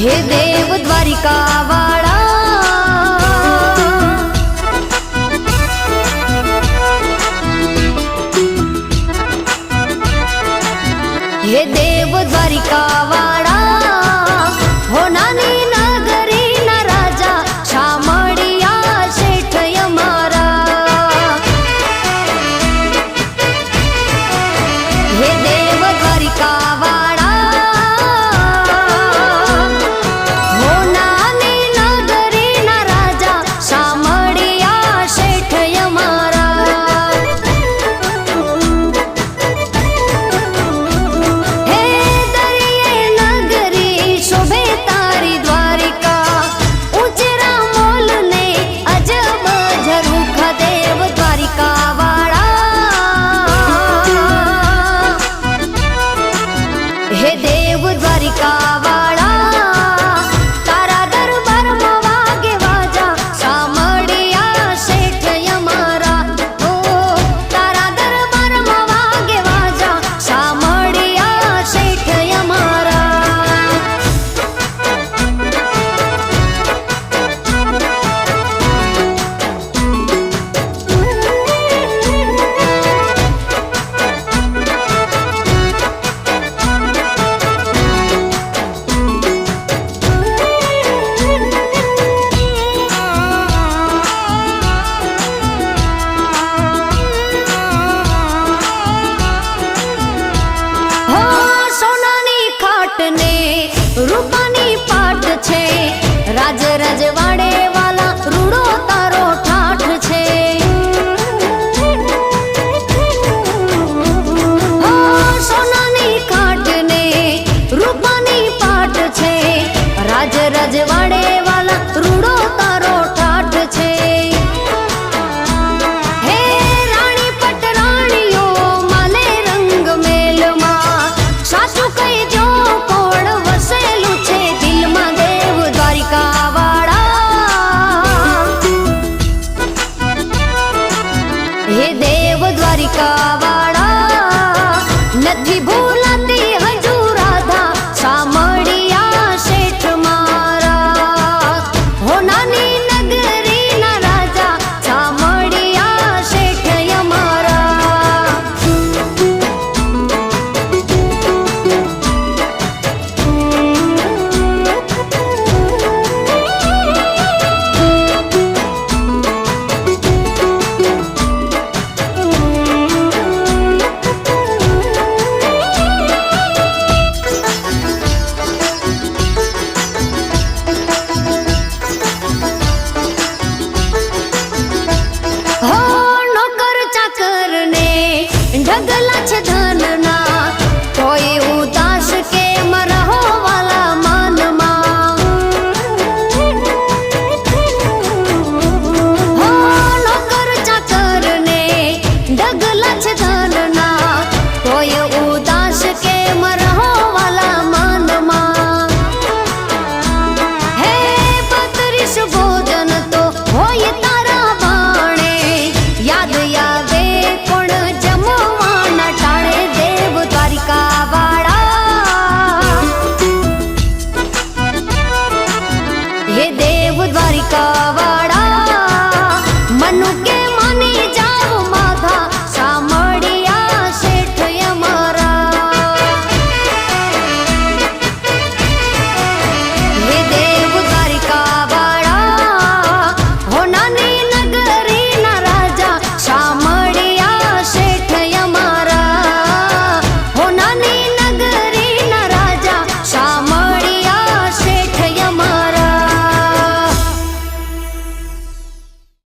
हे देव द्वारिका वाला, हे देव द्वारिका वाला, हो नानी नगरी ना राजा शामळिया शेठ यमारा। हे देव द्वारिका वाला, हो नानी नगरी ना राजा शामळिया शेठ यमारा। हे दरिये नगरी शोभे तारी द्वारिका, उजरा मोल ने अजब झरूखा देव द्वारिका वाला। हे देव द्वारिका वाला, तारा दरबार में वागे वाजा शामळिया शेठ यमारा। ओ तारा दरबार में वागे वाजा शामळिया शेठ यमारा। हो सोनानी खाट ने रूपानी पाट छे, राज रजवाड़े वाला रूड़ो तारो ठाठ छे। हो सोनानी खाट ने रूपानी पाट छे, राज रजवाड़े वाला रूड़ो तारो ठाठ छे। हे राणी पटराणियो माले रंग मेल मा, सासु कही जो कोण वसेलू छे दिल मा देव द्वारिका वाला। हे देव द्वारिका वाला, नथी भूलाती हजू राधा शामळिया शेठ मारा। हो नानी नगरी ना राजा शामळिया शेठ यमारा। हो नौकर चाकर ने ढगला छे धनना, कोई उदास के मरहो वाला मान मा। हो नौकर चाकर ने ढगला छे धनना, कोई उदास के मरहो वाला मान मा। हे बत्रीस भोजन तो होय तारा बाणे, याद आवे कोण जमवाना टाळे देव द्वारिका वाला। हे देव द्वारिका